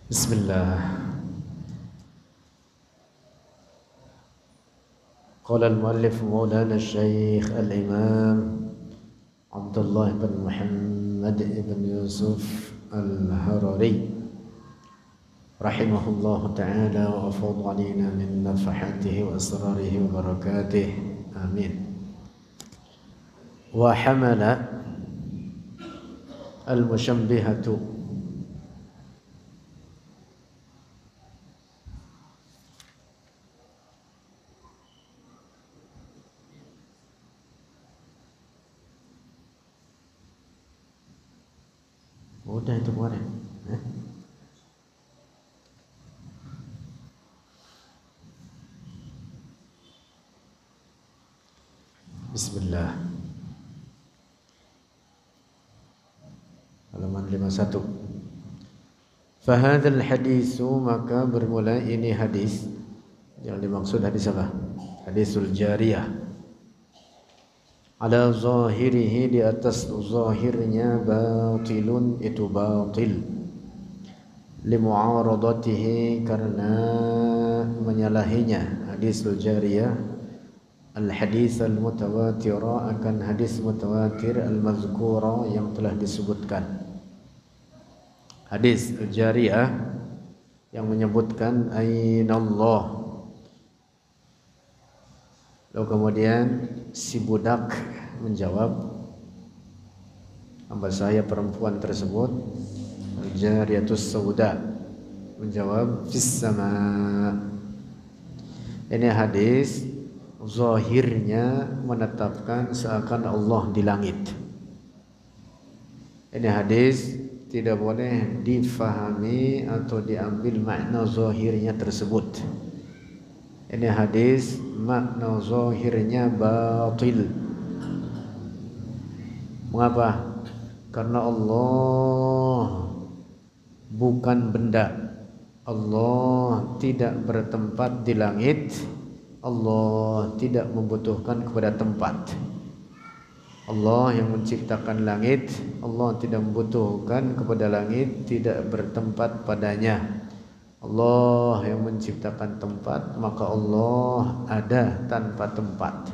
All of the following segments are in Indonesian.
Bismillah. Qala al-muallif Maulana Syekh Al-Imam Abdullah bin Muhammad ibn Yusuf Al-Harari rahimahullah ta'ala wa afadha alaina min nafahatihi wa asrarihi wa barakatih. Amin. Wa hamala al-musyabbihatu udah itu kemarin. Bismillah. Halaman 51. Fahadzal hadisu, maka bermula ini hadis. Yang dimaksud hadis apa? Hadisul jariyah. Ala zahirihi, di atas zahirnya, batilun, itu batil. Limu'aradatihi, karena menyalahinya. Hadisul jariyah al-hadis al-mutawatira, akan hadis mutawatir al-mazkura, yang telah disebutkan. Hadis al-jariyah yang menyebutkan ainallah. Lalu kemudian si budak menjawab, hamba saya perempuan tersebut, al-jariyatus sauda, menjawab fis sama. Ini hadis zahirnya menetapkan seakan Allah di langit. Ini hadis tidak boleh difahami atau diambil makna zahirnya tersebut. Ini hadis makna zahirnya batil. Mengapa? Karena Allah bukan benda. Allah tidak bertempat di langit. Allah tidak membutuhkan kepada tempat. Allah yang menciptakan langit, Allah tidak membutuhkan kepada langit, tidak bertempat padanya. Allah yang menciptakan tempat, maka Allah ada tanpa tempat.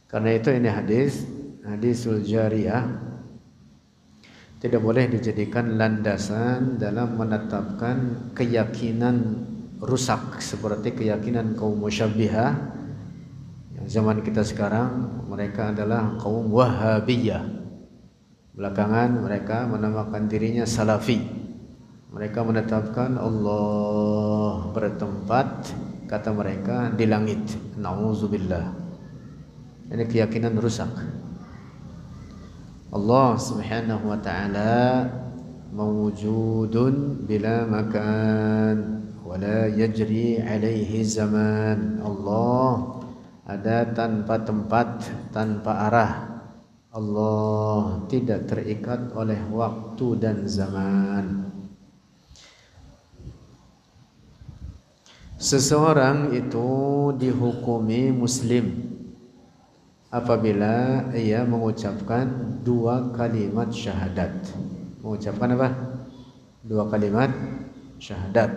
Karena itu ini hadisul jariyah tidak boleh dijadikan landasan dalam menetapkan keyakinan rusak seperti keyakinan kaum musyabbihah yang zaman kita sekarang. Mereka adalah kaum Wahhabiyah. Belakangan mereka menamakan dirinya Salafi. Mereka menetapkan Allah bertempat, kata mereka, di langit. Na'udzubillah. Ini keyakinan rusak. Allah subhanahu wa ta'ala mawjudun bila makan wala yajri alaihi zaman. Allah ada tanpa tempat, tanpa arah. Allah tidak terikat oleh waktu dan zaman. Seseorang itu dihukumi muslim apabila ia mengucapkan dua kalimat syahadat. Mengucapkan apa? Dua kalimat syahadat.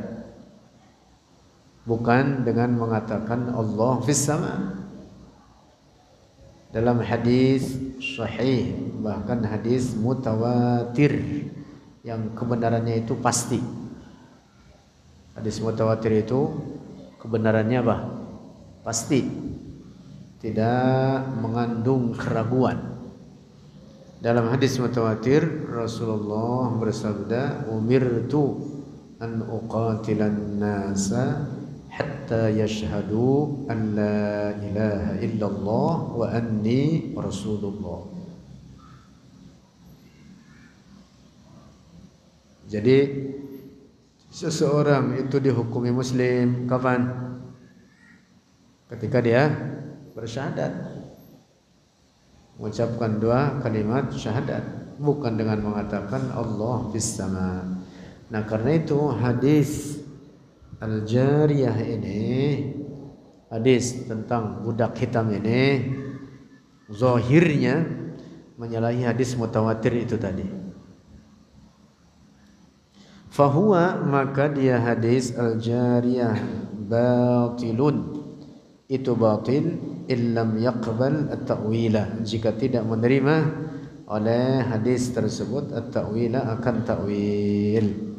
Bukan dengan mengatakan Allah fis sama. Dalam hadis sahih, bahkan hadis mutawatir yang kebenarannya itu pasti. Hadis mutawatir itu kebenarannya apa? Pasti. Tidak mengandung keraguan. Dalam hadis mutawatir Rasulullah bersabda, umirtu an uqatilan nasa hatta yashhadu an la ilaha illallah wa anni rasulullah. Jadi seseorang itu dihukumi muslim kapan? Ketika dia bersyahadat, mengucapkan dua kalimat syahadat, bukan dengan mengatakan Allah fis sama. Nah, karena itu hadis al-jariyah ini, hadis tentang budak hitam ini, zahirnya menyalahi hadis mutawatir itu tadi. Fahuwa, maka dia hadis al-jariyah batilun, itu batil illam yaqbal at-ta'wila, jika tidak menerima oleh hadis tersebut at-ta'wila, akan ta'wil.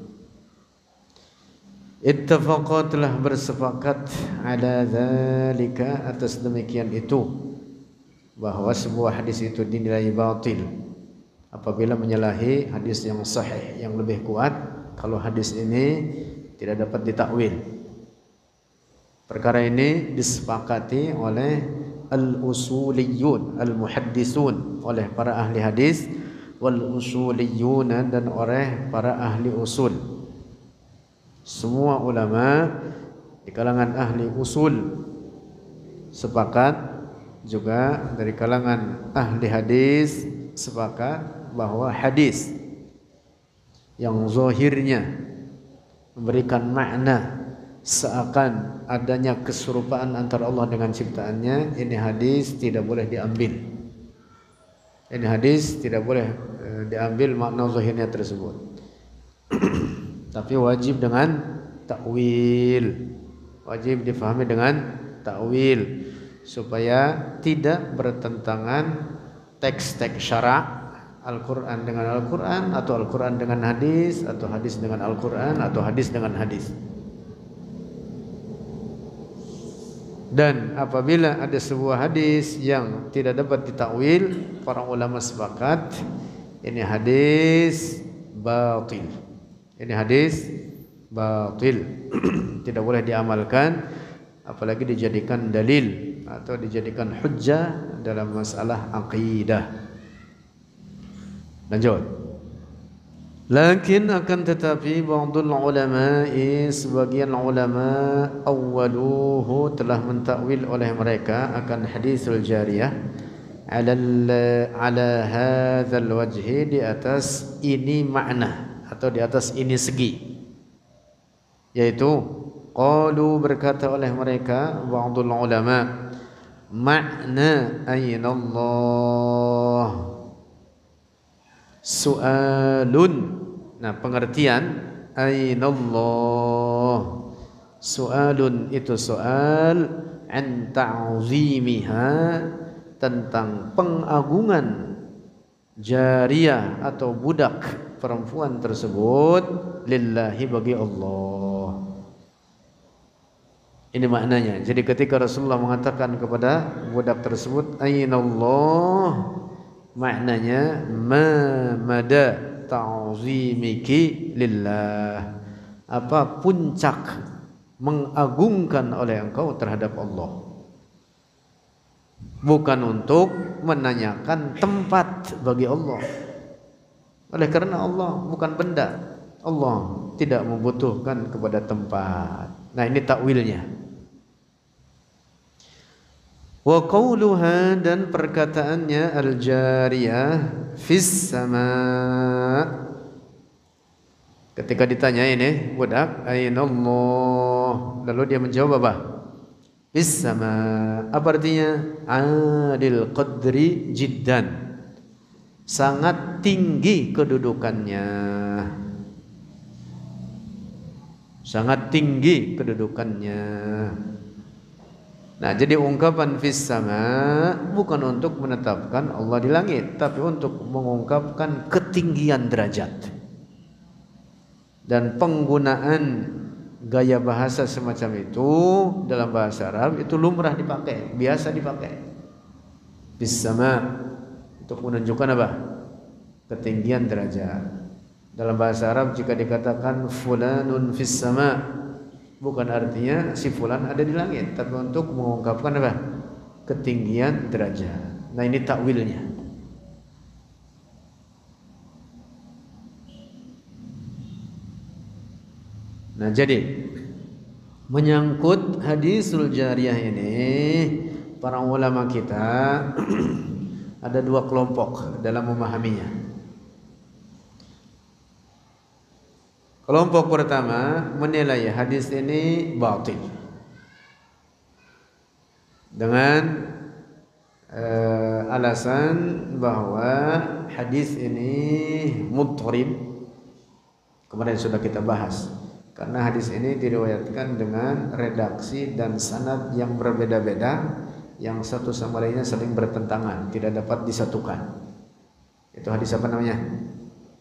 Ittafaqa, telah bersepakat, ala dzalika, atas demikian itu, bahwa sebuah hadis itu dinilai batil apabila menyalahi hadis yang sahih yang lebih kuat, kalau hadis ini tidak dapat ditakwil. Perkara ini disepakati oleh al-usuliyun, al-muhaddisun, oleh para ahli hadis, wal usuliyun, dan oleh para ahli usul. Semua ulama di kalangan ahli usul sepakat, juga dari kalangan ahli hadis sepakat bahwa hadis yang zahirnya memberikan makna seakan adanya keserupaan antara Allah dengan ciptaannya, ini hadis tidak boleh diambil. Ini hadis tidak boleh diambil makna zahirnya tersebut. Tapi wajib dengan takwil, wajib difahami dengan takwil, supaya tidak bertentangan teks-teks syara', Al-Quran dengan Al-Quran, atau Al-Quran dengan hadis, atau hadis dengan Al-Quran, atau hadis dengan hadis. Dan apabila ada sebuah hadis yang tidak dapat ditakwil, para ulama sepakat ini hadis batil. Ini hadis batil, tidak boleh diamalkan, apalagi dijadikan dalil atau dijadikan hujjah dalam masalah aqidah. Lanjut. Lakin, akan tetapi, ba'dul ulama'i, sebagian ulama, awwaluhu, telah mentakwil oleh mereka akan hadisul jariyah ala hadzal wajhi, di atas ini makna atau di atas ini segi, yaitu qalu, berkata oleh mereka ba'dul ulama, makna ayna Allah su'alun. Nah, pengertian ayna Allah, su'alun itu soal, an ta'zimiha, tentang pengagungan jariyah atau budak perempuan tersebut, lillahi, bagi Allah. Ini maknanya. Jadi ketika Rasulullah mengatakan kepada budak tersebut ayna Allah, maknanya ma mada ta'zimiki lillah, apa puncak mengagungkan oleh engkau terhadap Allah. Bukan untuk menanyakan tempat bagi Allah. Oleh karena Allah bukan benda, Allah tidak membutuhkan kepada tempat. Nah, ini takwilnya. Wa qauluha, dan perkataannya al-jariyah fis sama. Ketika ditanya ini budak ayna Allah, lalu dia menjawab apa? Fis sama. Apa artinya? Adil qadri jiddan, sangat tinggi kedudukannya, sangat tinggi kedudukannya. Nah, jadi ungkapan fis sama bukan untuk menetapkan Allah di langit, tapi untuk mengungkapkan ketinggian derajat. Dan penggunaan gaya bahasa semacam itu dalam bahasa Arab itu lumrah dipakai, biasa dipakai. Fis sama untuk menunjukkan apa? Ketinggian derajat. Dalam bahasa Arab jika dikatakan fulanun fis sama, bukan artinya si fulan ada di langit, tapi untuk mengungkapkan apa? Ketinggian derajat. Nah, ini takwilnya. Nah, jadi menyangkut hadisul jariyah ini, para ulama kita ada dua kelompok dalam memahaminya. Kelompok pertama menilai hadis ini batil dengan alasan bahwa hadis ini mudharib, Kemarin sudah kita bahas. Karena hadis ini diriwayatkan dengan redaksi dan sanad yang berbeda-beda, yang satu sama lainnya saling bertentangan, tidak dapat disatukan. Itu hadis apa namanya?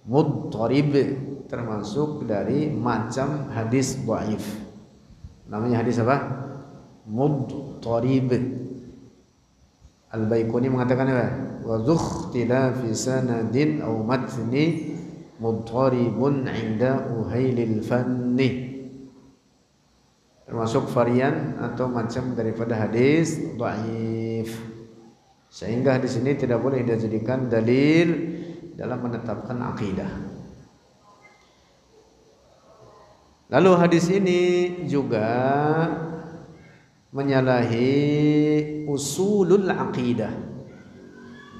Mudtarib, termasuk dari macam hadis dhaif. Namanya hadis apa? Mudtarib. Al-Baiquni mengatakan apa? Wa dhukhtilafi sanadin aw matni mudtaribun 'inda uhailil fanni. Termasuk varian atau macam daripada hadis dhaif. Sehingga hadis ini tidak boleh dijadikan dalil dalam menetapkan akidah. Lalu hadis ini juga menyalahi usulul aqidah.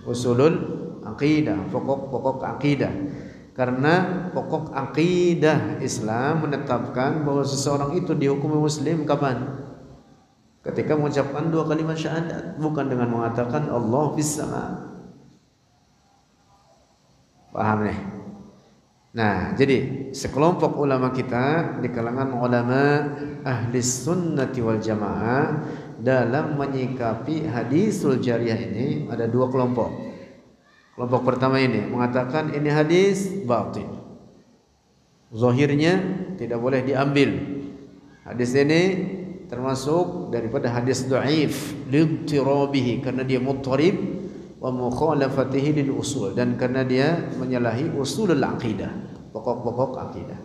Usulul aqidah, pokok-pokok akidah. Karena pokok akidah Islam menetapkan bahwa seseorang itu dihukumi muslim kapan? Ketika mengucapkan dua kalimat syahadat, bukan dengan mengatakan Allah fis sama. Paham nih? Nah, jadi sekelompok ulama kita di kalangan ulama ahli sunnati wal jamaah dalam menyikapi hadisul jariyah ini ada dua kelompok. Kelompok pertama ini mengatakan ini hadis batil, zahirnya tidak boleh diambil. Hadis ini termasuk daripada hadis dhaif li'tirabihi, karena dia muttarib wa mukhalafatihi lil usul, dan karena dia menyalahi usulul aqidah, pokok-pokok akidah.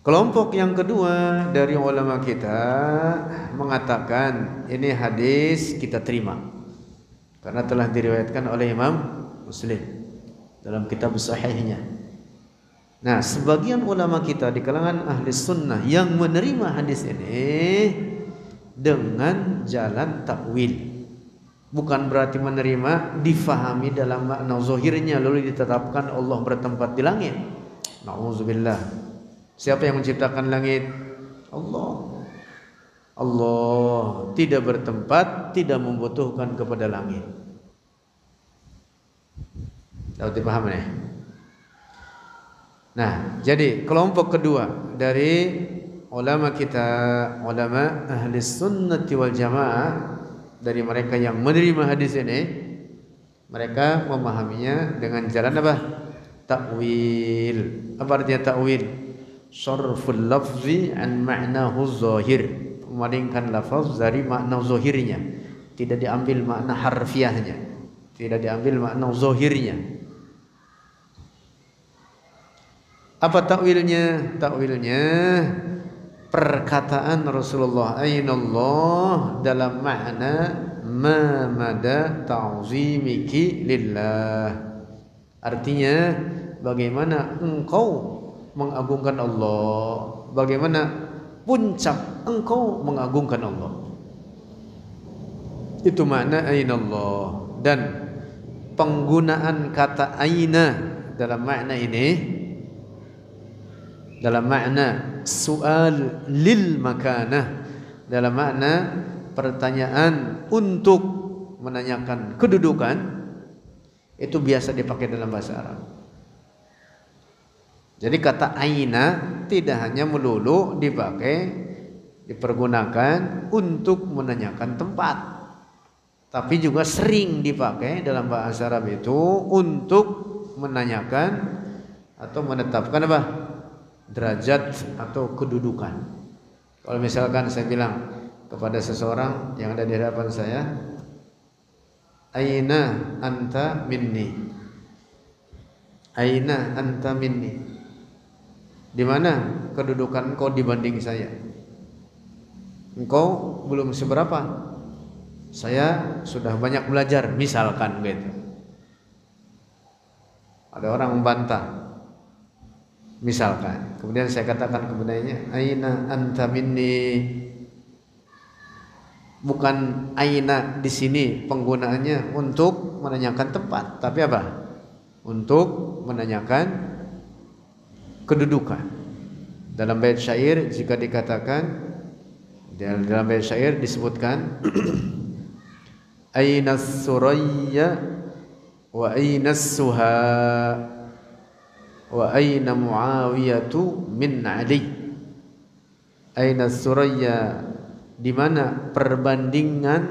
Kelompok yang kedua dari ulama kita mengatakan ini hadis kita terima karena telah diriwayatkan oleh Imam Muslim dalam kitab sahihnya. Nah, sebagian ulama kita di kalangan ahli sunnah yang menerima hadis ini dengan jalan takwil. Bukan berarti menerima difahami dalam makna zahirnya lalu ditetapkan Allah bertempat di langit. Nauzubillah. Siapa yang menciptakan langit? Allah. Allah tidak bertempat, tidak membutuhkan kepada langit. Dapat dipahami ya? Nah, jadi kelompok kedua dari ulama kita, ulama ahli sunnati wal jamaah, dari mereka yang menerima hadis ini, mereka memahaminya dengan jalan apa? Takwil. Apa artinya takwil? Sarful lafzi an ma'nahu zahir. Memalingkan lafaz dari makna zahirnya, tidak diambil makna harfiahnya, tidak diambil makna zahirnya. Apa takwilnya? Takwilnya perkataan Rasulullah ainallah dalam makna ma mada ta'zimiki lillah. Artinya bagaimana engkau mengagungkan Allah, bagaimana puncak engkau mengagungkan Allah. Itu makna ainallah. Dan penggunaan kata aina dalam makna ini, dalam makna soal lil makanah, dalam makna pertanyaan untuk menanyakan kedudukan, itu biasa dipakai dalam bahasa Arab. Jadi kata aina tidak hanya melulu dipergunakan untuk menanyakan tempat, tapi juga sering dipakai dalam bahasa Arab itu untuk menanyakan atau menetapkan apa? Derajat atau kedudukan. Kalau misalkan saya bilang kepada seseorang yang ada di hadapan saya, aina anta minni, aina anta minni, di mana kedudukan engkau dibanding saya? Engkau belum seberapa, saya sudah banyak belajar, misalkan gitu. Ada orang membantah, misalkan. Kemudian saya katakan kepadanya, aina anta minni. Bukan aina di sini penggunaannya untuk menanyakan tempat, tapi apa? Untuk menanyakan kedudukan. Dalam bait syair jika dikatakan, dalam bait syair disebutkan aina surayya wa aina suha wa aina Muawiyatu min Ali. Aina Suraya, di mana perbandingan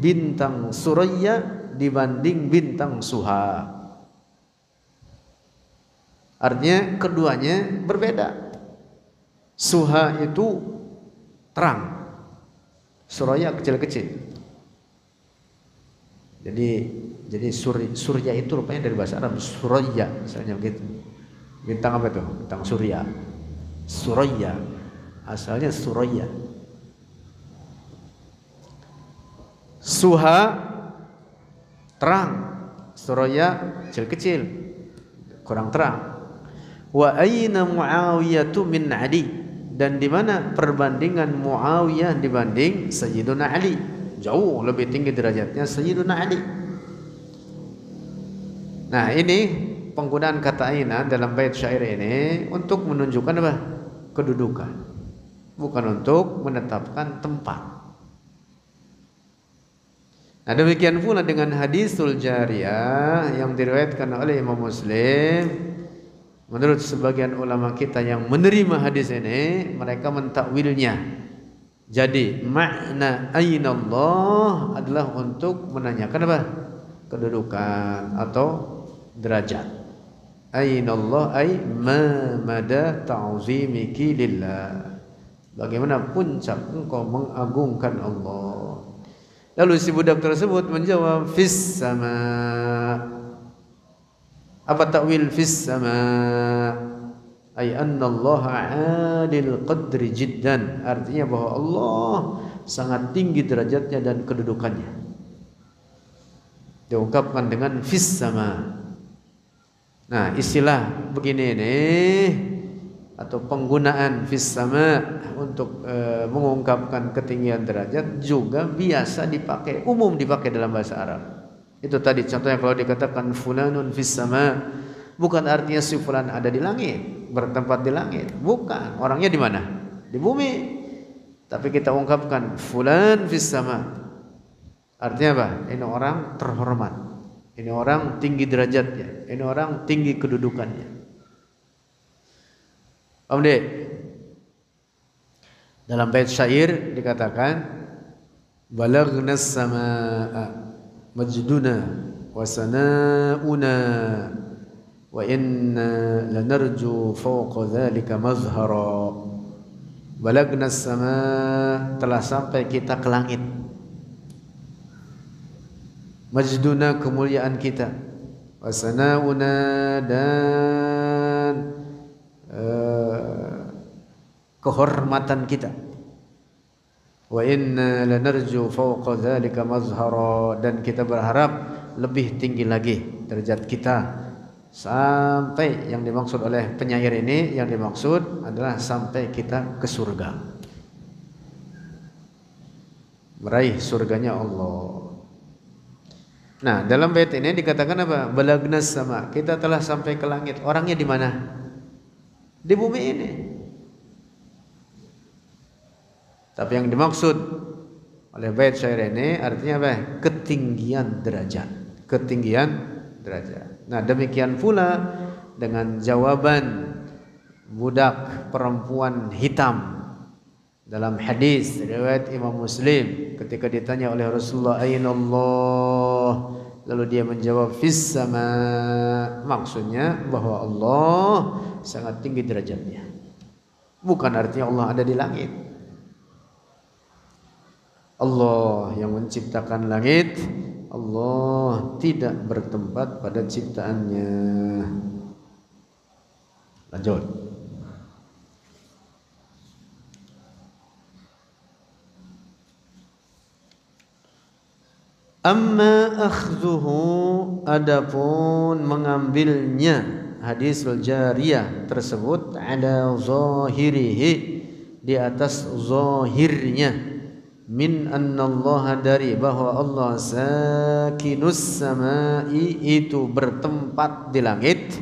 bintang Suraya dibanding bintang Suha. Artinya keduanya berbeda. Suha itu terang, Suraya kecil-kecil. Jadi surya itu rupanya dari bahasa Arab Suraya, misalnya begitu. Bintang apa itu? Bintang Surya. Suraya, asalnya Suraya. Suha terang, Suraya kecil-kecil, kurang terang. Wa aina Muawiyatu min Ali, dan di mana perbandingan Muawiyah dibanding Sayyiduna Ali? Jauh lebih tinggi derajatnya Sayyiduna Ali. Nah, ini penggunaan kata aina dalam bait syair ini untuk menunjukkan apa? Kedudukan, bukan untuk menetapkan tempat. Nah, demikian pula dengan hadisul jariyah yang diriwayatkan oleh Imam Muslim. Menurut sebagian ulama kita yang menerima hadis ini, mereka mentakwilnya. Jadi makna aina Allah adalah untuk menanyakan apa? Kedudukan atau derajat. Aina Allah ay ma mada ta'zimiki lillah. Bagaimana puncak engkau mengagungkan Allah. Lalu si budak tersebut menjawab fis sama. Apa takwil fis sama? Ay anna Allah 'alil qadri jiddan. Artinya bahwa Allah sangat tinggi derajatnya dan kedudukannya. Diungkapkan dengan fis sama. Nah, istilah begini nih atau penggunaan fis sama untuk mengungkapkan ketinggian derajat juga biasa dipakai, umum dipakai dalam bahasa Arab. Itu tadi contohnya kalau dikatakan fulanun fis sama, bukan artinya si fulan ada di langit, bertempat di langit. Bukan, orangnya di mana? Di bumi. Tapi kita ungkapkan fulan fis sama. Artinya apa? Ini orang terhormat. Ini orang tinggi derajatnya. Ini orang tinggi kedudukannya. Paham deh? Dalam bait syair dikatakan balagnas samaa majduna wa sana'una wa inna lanarju fawqa dzalika mazhara. Balagnas samaa, telah sampai kita ke langit. Majduna, kemuliaan kita. Wa sana'una, dan kehormatan kita. Wa inna lanarju fawqa dzalika mazhara, dan kita berharap lebih tinggi lagi derajat kita. Sampai yang dimaksud oleh penyair ini, yang dimaksud adalah sampai kita ke surga, meraih surganya Allah. Nah, dalam bait ini dikatakan apa? Balagnas sama, kita telah sampai ke langit. Orangnya di mana? Di bumi ini. Tapi yang dimaksud oleh bait syair ini artinya apa? Ketinggian derajat. Ketinggian derajat. Nah, demikian pula dengan jawaban budak perempuan hitam dalam hadis riwayat Imam Muslim ketika ditanya oleh Rasulullah aina Allah, lalu dia menjawab fis sama. Maksudnya bahwa Allah sangat tinggi derajatnya. Bukan artinya Allah ada di langit. Allah yang menciptakan langit, Allah tidak bertempat pada ciptaannya. Lanjut. Amma akhdhuhu, adapun mengambilnya hadisul jariyah tersebut ala zahirihi, di atas zahirnya, min annallaha, dari bahwa Allah sakinus samai, itu bertempat di langit,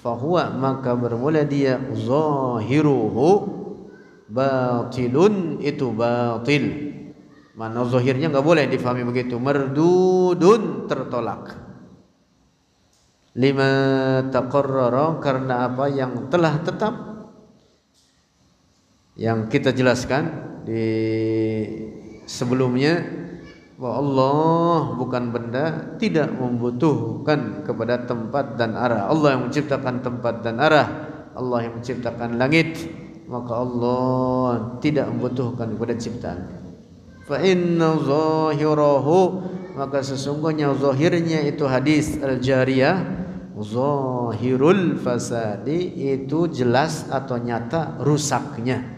fahuwa, maka bermula dia, zahiruhu batilun, itu batil. Mana zahirnya enggak boleh difahami begitu. Mardudun, tertolak. lima taqarrara, karena apa yang telah tetap, yang kita jelaskan di sebelumnya, bahwa Allah bukan benda, tidak membutuhkan kepada tempat dan arah. Allah yang menciptakan tempat dan arah, Allah yang menciptakan langit, maka Allah tidak membutuhkan kepada ciptaan. Fa inna zahirahu, maka sesungguhnya zahirnya itu hadis al-jariyah, zahirul fasadi, itu jelas atau nyata rusaknya.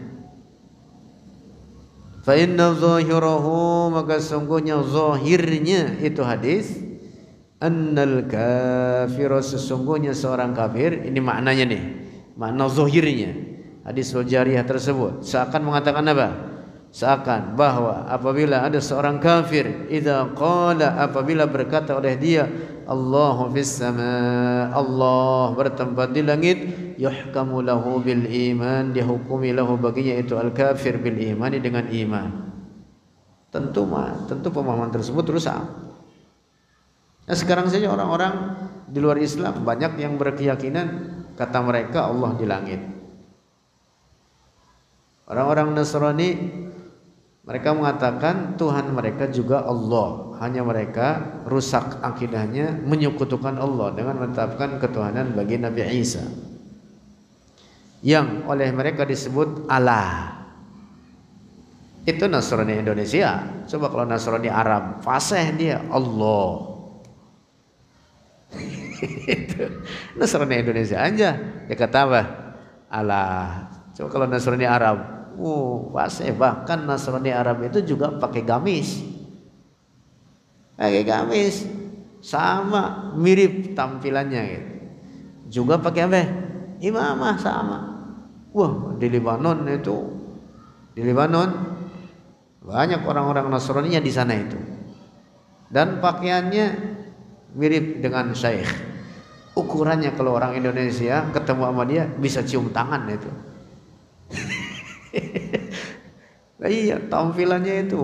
Fa inna zahirahu, maka sesungguhnya zahirnya itu hadis, annal kafir, sesungguhnya seorang kafir. Ini maknanya nih, makna zahirnya hadis al-jariyah tersebut seakan mengatakan apa? Seakan bahwa apabila ada seorang kafir, idza qala, apabila berkata oleh dia, Allahu fis sama, Allah bertempat di langit, yuhkamu lahu bil iman, dihukumi lahu baginya itu al kafir bil iman, dengan iman. Tentu pemahaman tersebut rusak. Nah, sekarang saja orang-orang di luar Islam banyak yang berkeyakinan, kata mereka, Allah di langit. Orang-orang Nasrani, mereka mengatakan Tuhan mereka juga Allah, hanya mereka rusak akidahnya, menyekutukan Allah dengan menetapkan ketuhanan bagi Nabi Isa, yang oleh mereka disebut Allah. Itu Nasrani Indonesia. Coba kalau Nasrani Arab, fasih dia, Allah. Itu Nasrani Indonesia aja dia kata apa? Allah. Coba kalau Nasrani Arab, fasih. Bahkan Nasrani Arab itu juga pakai gamis. Pakai gamis, sama mirip tampilannya gitu. Juga pakai apa? Imamah sama. Wah, di Lebanon itu, di Lebanon banyak orang-orang Nasrani di sana itu. Dan pakaiannya mirip dengan syekh. Ukurannya kalau orang Indonesia ketemu sama dia bisa cium tangan itu. Iya, tampilannya itu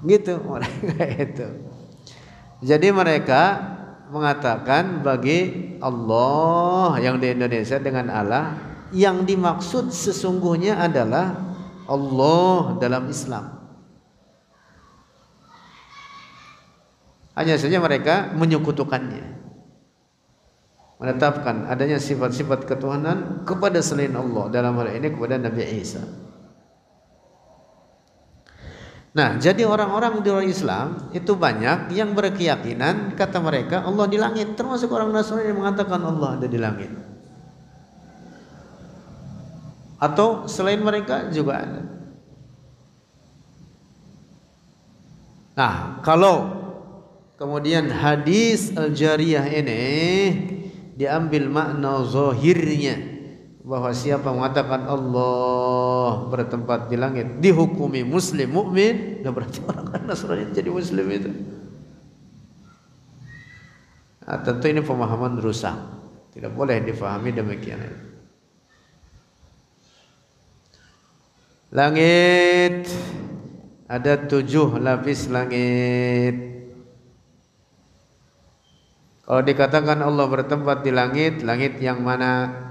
gitu mereka itu. Jadi mereka mengatakan bagi Allah yang di Indonesia dengan Allah, yang dimaksud sesungguhnya adalah Allah dalam Islam. Hanya saja mereka menyekutukannya, menetapkan adanya sifat-sifat ketuhanan kepada selain Allah, dalam hal ini kepada Nabi Isa. Nah, jadi orang-orang di luar Islam itu banyak yang berkeyakinan, kata mereka, Allah di langit. Termasuk orang Nasrani yang mengatakan Allah ada di langit. Atau selain mereka juga ada. Nah, kalau kemudian hadis al-jariyah ini diambil makna zahirnya, bahwa siapa mengatakan Allah bertempat di langit dihukumi muslim mukmin, nah berarti orang Nasrani jadi muslim itu. Nah, tentu ini pemahaman rusak, tidak boleh difahami demikian. Langit ada 7 lapis langit. Kalau dikatakan Allah bertempat di langit, langit yang mana?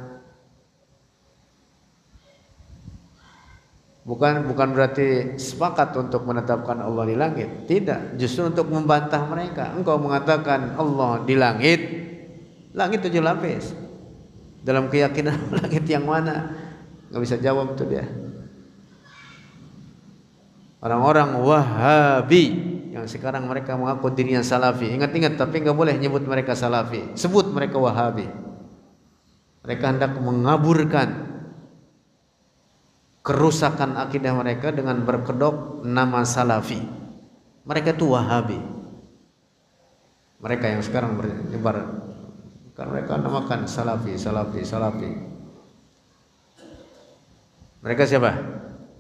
Bukan berarti sepakat untuk menetapkan Allah di langit. Tidak, justru untuk membantah mereka. Engkau mengatakan Allah di langit, langit 7 lapis. Dalam keyakinan langit yang mana? Gak bisa jawab itu dia. Orang-orang Wahabi yang sekarang mereka mengaku dirinya Salafi. Ingat-ingat, tapi gak boleh nyebut mereka Salafi. Sebut mereka Wahabi. Mereka hendak mengaburkan kerusakan akidah mereka dengan berkedok nama Salafi. Mereka itu Wahabi. Mereka yang sekarang menyebar, kan mereka namakan Salafi. Mereka siapa?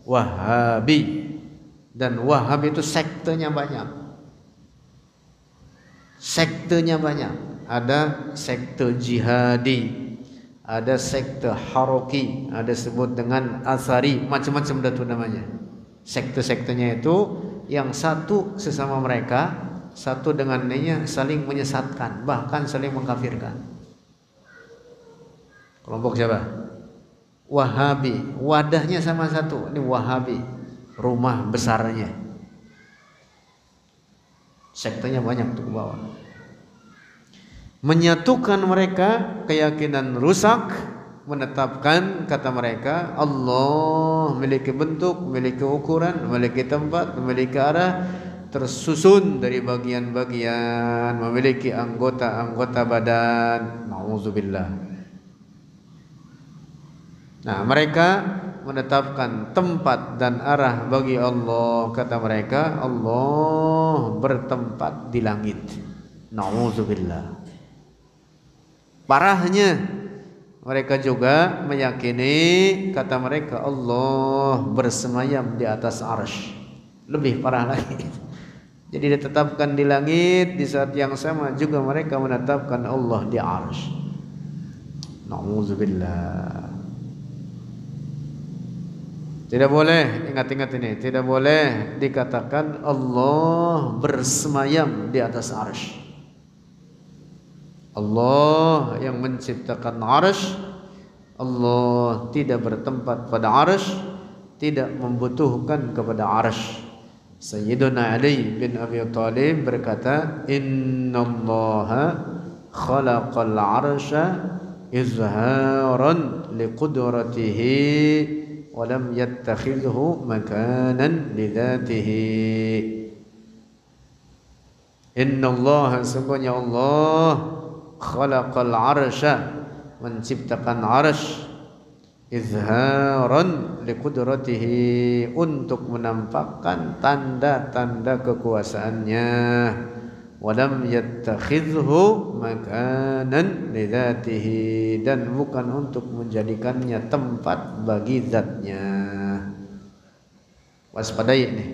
Wahabi. Dan Wahabi itu sektenya banyak. Sektenya banyak. Ada sekte jihadi, ada sekte haroki, ada sebut dengan asari, macam-macam datu namanya. Sekte-sektenya itu yang satu sesama mereka satu dengan lainnya saling menyesatkan, bahkan saling mengkafirkan. Kelompok siapa? Wahabi. Wadahnya sama satu, ini Wahabi, rumah besarnya. Sektenya banyak tuh ke bawah. Menyatukan mereka keyakinan rusak, menetapkan kata mereka Allah memiliki bentuk, memiliki ukuran, memiliki tempat, memiliki arah, tersusun dari bagian-bagian, memiliki anggota-anggota badan. Nauzubillah. Nah, mereka menetapkan tempat dan arah bagi Allah. Kata mereka Allah bertempat di langit. Nauzubillah. Parahnya mereka juga meyakini, kata mereka Allah bersemayam di atas arsy. Lebih parah lagi. Jadi ditetapkan di langit, di saat yang sama juga mereka menetapkan Allah di arsy. Nauzubillah. Tidak boleh, ingat-ingat ini, tidak boleh dikatakan Allah bersemayam di atas arsy. Allah yang menciptakan arsy, Allah tidak bertempat pada arsy, tidak membutuhkan kepada arsy. Sayyiduna Ali bin Abi Thalib berkata, "Innallaha khalaqal arsya izharan liqudratihi wa lam yattakhidhu makanan lidzatihi." Innallaha, sungguhnya Allah, khalaqal arsya, menciptakan arsy, izharan liqudratihi, untuk menampakkan tanda-tanda kekuasaannya, walam yattakhidhu makanan lidzatihi, dan bukan untuk menjadikannya tempat bagi zatnya. Waspadai ini,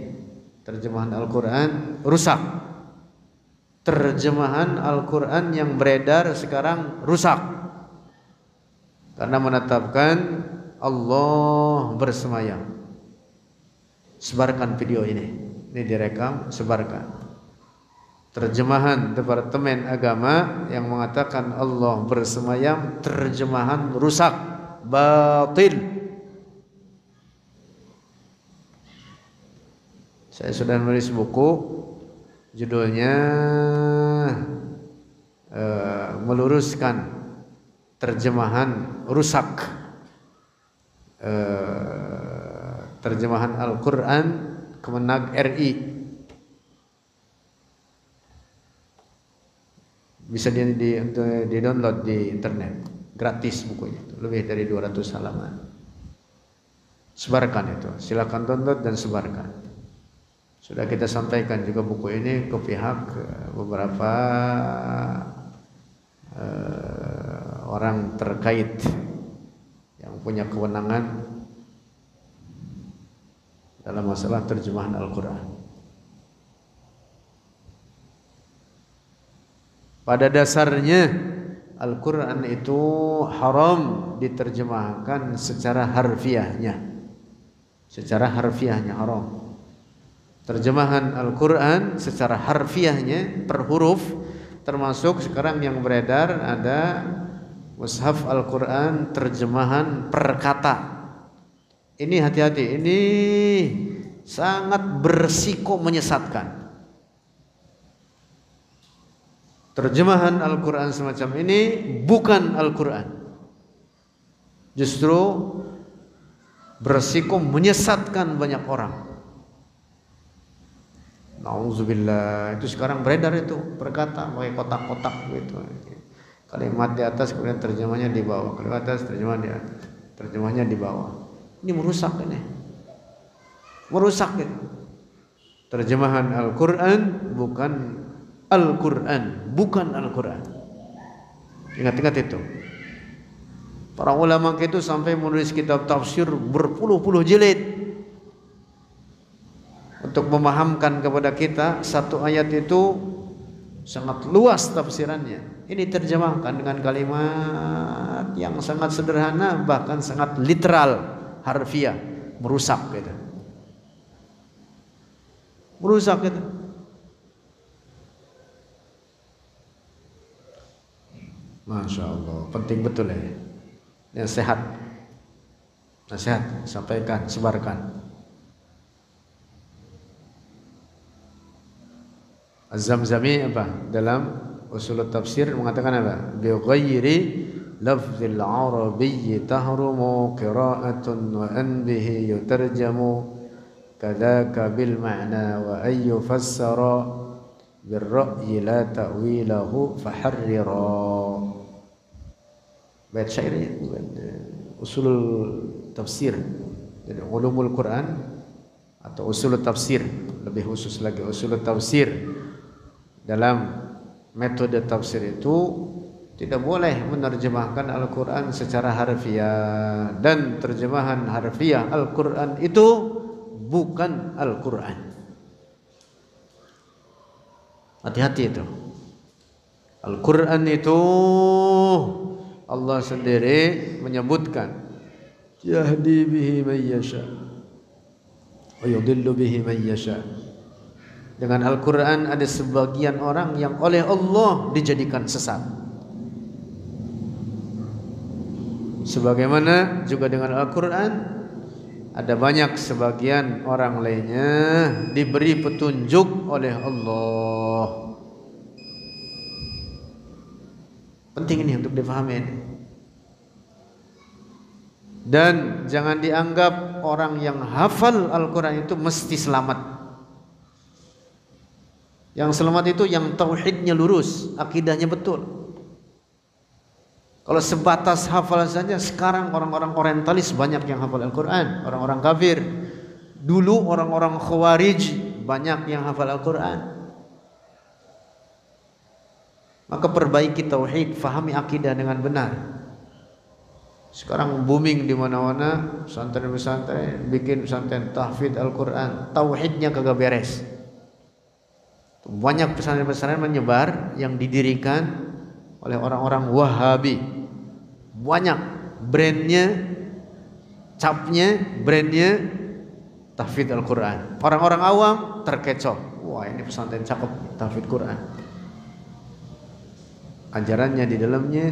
terjemahan Al-Quran rusak. Terjemahan Al-Quran yang beredar sekarang rusak karena menetapkan Allah bersemayam. Sebarkan video ini direkam, sebarkan. Terjemahan Departemen Agama yang mengatakan Allah bersemayam, terjemahan rusak, batil. Saya sudah menulis buku, judulnya meluruskan terjemahan rusak, terjemahan Al-Quran Kemenag RI. Bisa di download di internet, gratis bukunya, lebih dari 200 halaman. Sebarkan itu, silakan download dan sebarkan. Sudah kita sampaikan juga buku ini ke pihak beberapa orang terkait yang punya kewenangan dalam masalah terjemahan Al-Quran. Pada dasarnya Al-Quran itu haram diterjemahkan secara harfiahnya. Secara harfiahnya haram. Terjemahan Al-Quran secara harfiahnya per huruf, termasuk sekarang yang beredar ada mushaf Al-Quran terjemahan per kata. Ini hati-hati, ini sangat berisiko menyesatkan. Terjemahan Al-Quran semacam ini bukan Al-Quran, justru berisiko menyesatkan banyak orang. Nauzubillah, itu sekarang beredar itu perkata pakai kotak-kotak gitu. Kalimat di atas kemudian terjemahnya di bawah, kalimat atas terjemahan di atas, terjemahnya di bawah. Ini merusak ini. Merusak ini. Terjemahan Al-Qur'an bukan Al-Qur'an, bukan Al-Qur'an. Ingat-ingat itu. Para ulama itu sampai menulis kitab tafsir berpuluh-puluh jilid untuk memahamkan kepada kita satu ayat itu sangat luas tafsirannya. Ini terjemahkan dengan kalimat yang sangat sederhana, bahkan sangat literal, harfiah, merusak gitu. Merusak gitu. Masya Allah, penting betul ya. Nasihat, nasihat, sampaikan, sebarkan. Az-Zamzami apa? Dalam usul tafsir mengatakan apa? Bi ghairi lafzil arabiyyi tahrumu qira'atun wa an bihi yutarjamu kadzaka bil ma'na wa ay yufassara bir ra'yi la ta'wilahu faharrira. Bait syairnya usul tafsir dari ulumul Quran atau usul tafsir, lebih khusus lagi usul tafsir. Dalam metode tafsir itu tidak boleh menerjemahkan Al-Quran secara harfiah, dan terjemahan harfiah Al-Quran itu bukan Al-Quran. Hati-hati itu. Al-Quran itu Allah sendiri menyebutkan yahdi bihi man yasha wa yudillu bihi man yasha. Dengan Al-Quran ada sebagian orang yang oleh Allah dijadikan sesat. Sebagaimana juga dengan Al-Quran ada banyak sebagian orang lainnya diberi petunjuk oleh Allah. Penting ini untuk difahami. Dan jangan dianggap orang yang hafal Al-Quran itu mesti selamat. Yang selamat itu yang tauhidnya lurus, akidahnya betul. Kalau sebatas hafal saja, sekarang orang-orang orientalis banyak yang hafal Al-Quran, orang-orang kafir. Dulu orang-orang khawarij banyak yang hafal Al-Quran. Maka perbaiki tauhid, fahami akidah dengan benar. Sekarang booming di mana-mana, pesantren-pesantren bikin pesantren tahfidz Al-Quran, tauhidnya kagak beres. Banyak pesantren-pesantren menyebar yang didirikan oleh orang-orang Wahabi. Banyak brandnya, capnya, brandnya tahfidz Al-Quran. Orang-orang awam terkecoh. Wah, ini pesantren cakep, tahfidz Quran. Ajarannya di dalamnya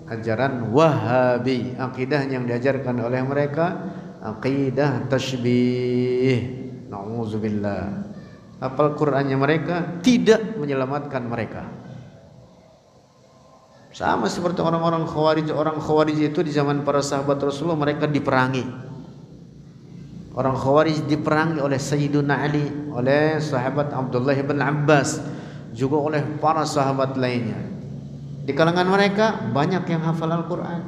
ajaran Wahabi. Akidah yang diajarkan oleh mereka akidah tasybih. Nauzubillah. Hafal Qur'annya mereka tidak menyelamatkan mereka. Sama seperti orang-orang Khawarij. Orang Khawarij itu di zaman para sahabat Rasulullah mereka diperangi. Orang Khawarij diperangi oleh Sayyiduna Ali, oleh sahabat Abdullah bin Abbas, juga oleh para sahabat lainnya. Di kalangan mereka banyak yang hafal Al-Quran.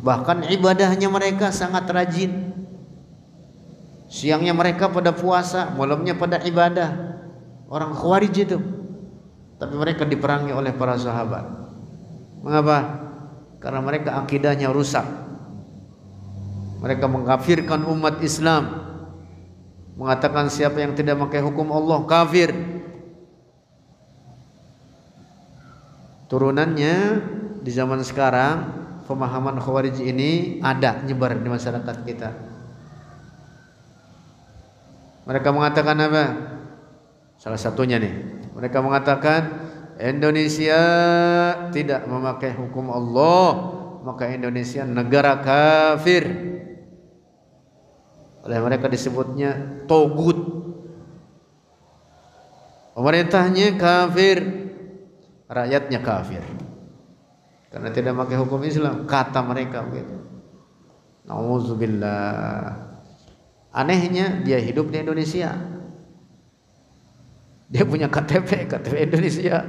Bahkan ibadahnya mereka sangat rajin. Siangnya mereka pada puasa, malamnya pada ibadah. Orang Khawarij itu. Tapi mereka diperangi oleh para sahabat. Mengapa? Karena mereka akidahnya rusak. Mereka mengkafirkan umat Islam, mengatakan siapa yang tidak memakai hukum Allah kafir. Turunannya di zaman sekarang, pemahaman Khawarij ini ada nyebar di masyarakat kita. Mereka mengatakan apa? Salah satunya nih, mereka mengatakan Indonesia tidak memakai hukum Allah, maka Indonesia negara kafir. Oleh mereka disebutnya togut. Pemerintahnya kafir, rakyatnya kafir. Karena tidak memakai hukum Islam, kata mereka begitu. Nauzubillah. Anehnya dia hidup di Indonesia. Dia punya KTP Indonesia.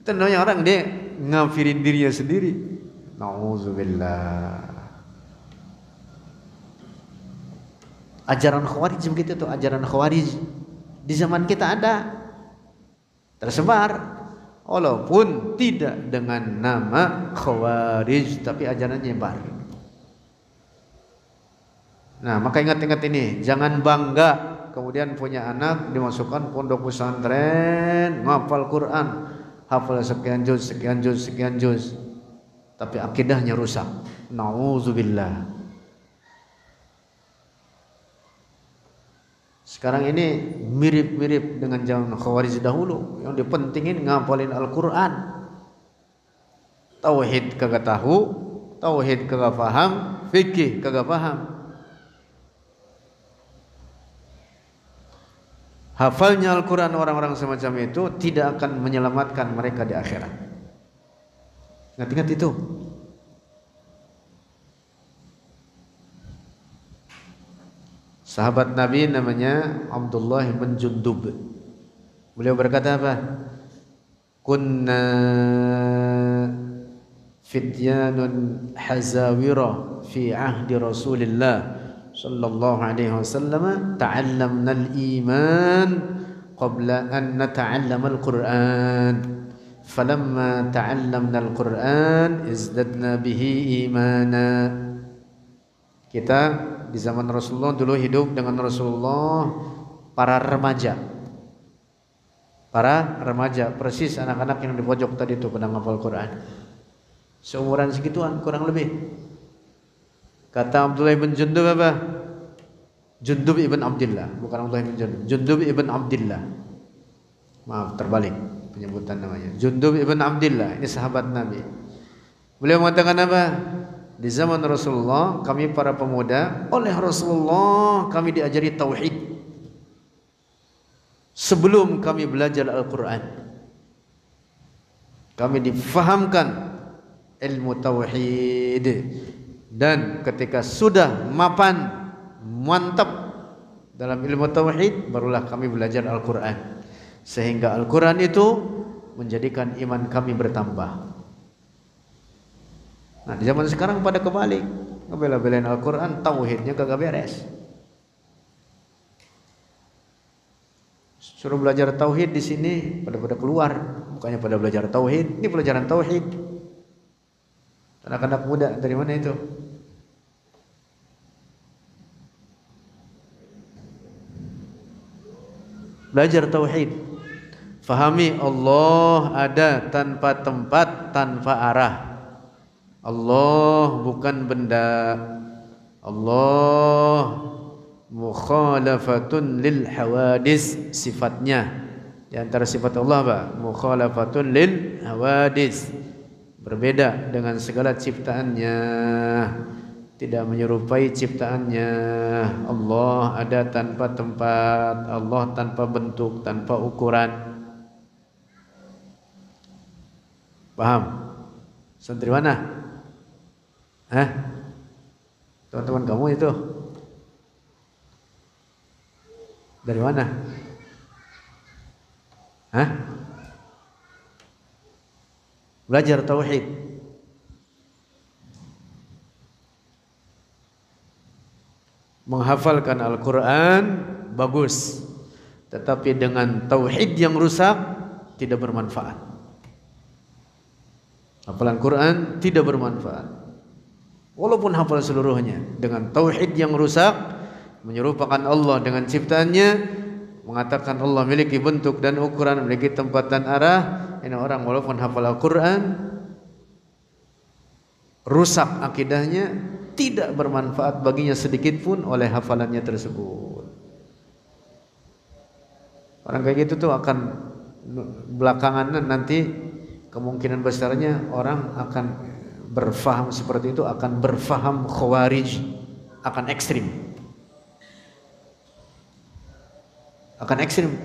Itu namanya orang dia ngafirin dirinya sendiri. Nauzubillah. Ajaran Khawarij begitu tuh, ajaran Khawarij di zaman kita ada, tersebar, walaupun tidak dengan nama Khawarij, tapi ajarannya nyebar. Nah, maka ingat-ingat ini, jangan bangga kemudian punya anak dimasukkan pondok pesantren, ngapal Quran, hafal sekian juz, sekian juz, sekian juz, tapi akidahnya rusak. Nauzubillah. Sekarang ini mirip-mirip dengan zaman Khawarij dahulu, yang dipentingin ngapalin Al-Quran. Tauhid kagak tahu, tauhid kagak paham, fikih kagak paham. Hafalnya Al-Quran orang-orang semacam itu tidak akan menyelamatkan mereka di akhirat. Ingat-ingat itu. Sahabat Nabi namanya Abdullah bin Jundub. Beliau berkata apa? Kunna fityanun hazawira fi ahdi Rasulillah sallallahu alaihi wasallam, ta'allamna al-iman qabla an nata'allama al-Qur'an, falamma ta'allamna al-Qur'an izdadna bihi imana. Kita di zaman Rasulullah dulu hidup dengan Rasulullah para remaja. Para remaja, persis anak-anak yang di pojok tadi itu pada ngapal Quran. Seumuran segituan kurang lebih. Kata Abdullah bin Jundub apa? Jundub ibn Abdillah, bukan Abdullah bin Jundub. Jundub ibn Abdillah. Maaf, terbalik penyebutan namanya. Jundub ibn Abdillah, ini sahabat Nabi. Beliau mengatakan apa? Di zaman Rasulullah, kami para pemuda, oleh Rasulullah kami diajari tauhid sebelum kami belajar Al-Quran. Kami difahamkan ilmu tauhid, dan ketika sudah mapan mantap dalam ilmu tauhid, barulah kami belajar Al-Quran, sehingga Al-Quran itu menjadikan iman kami bertambah. Nah, di zaman sekarang pada kebalik, ngebela-belain Al-Quran, tauhidnya kagak beres. Suruh belajar tauhid di sini pada keluar, bukannya pada belajar tauhid. Ini pelajaran tauhid. Anak-anak muda dari mana itu? Belajar tauhid. Fahami Allah ada tanpa tempat, tanpa arah. Allah bukan benda. Allah mukhalafatun lil hawadis, sifatnya. Di antara sifat Allah apa? Mukhalafatun lil hawadis, berbeda dengan segala ciptaannya, tidak menyerupai ciptaannya. Allah ada tanpa tempat, Allah tanpa bentuk, tanpa ukuran. Paham? Santri mana? Hah? Teman-teman kamu itu dari mana? Hah? Belajar tauhid. Menghafalkan Al-Quran bagus, tetapi dengan tauhid yang rusak tidak bermanfaat. Hafalan Quran tidak bermanfaat. Walaupun hafal seluruhnya, dengan tauhid yang rusak, menyerupakan Allah dengan ciptaannya, mengatakan Allah memiliki bentuk dan ukuran, memiliki tempat dan arah. Ini orang walaupun hafal Al-Quran, rusak akidahnya, tidak bermanfaat baginya sedikit pun oleh hafalannya tersebut. Orang kayak gitu tuh akan belakangan nanti kemungkinan besarnya orang akan berfaham seperti itu, akan berfaham khawarij, akan ekstrim. Akan ekstrim.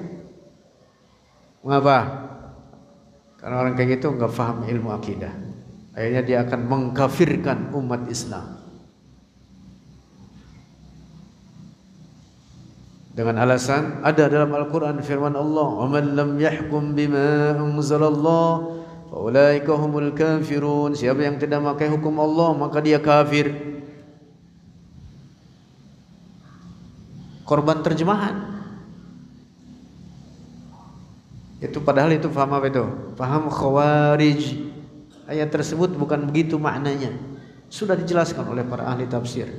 Mengapa? Karena orang kayak gitu nggak paham ilmu akidah. Akhirnya dia akan mengkafirkan umat Islam dengan alasan ada dalam Al-Quran firman Allah, "Wa man lam yahkum bima anzalallah fa ulaika humul kafirun." Siapa yang tidak memakai hukum Allah maka dia kafir. Korban terjemahan. Itu padahal itu paham apa itu? Paham khawarij. Ayat tersebut bukan begitu maknanya. Sudah dijelaskan oleh para ahli tafsir,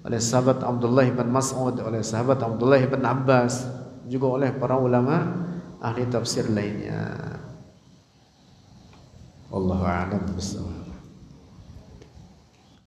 oleh sahabat Abdullah bin Mas'ud, oleh sahabat Abdullah bin Abbas, juga oleh para ulama ahli tafsir lainnya. Wallahu a'lam bishawab.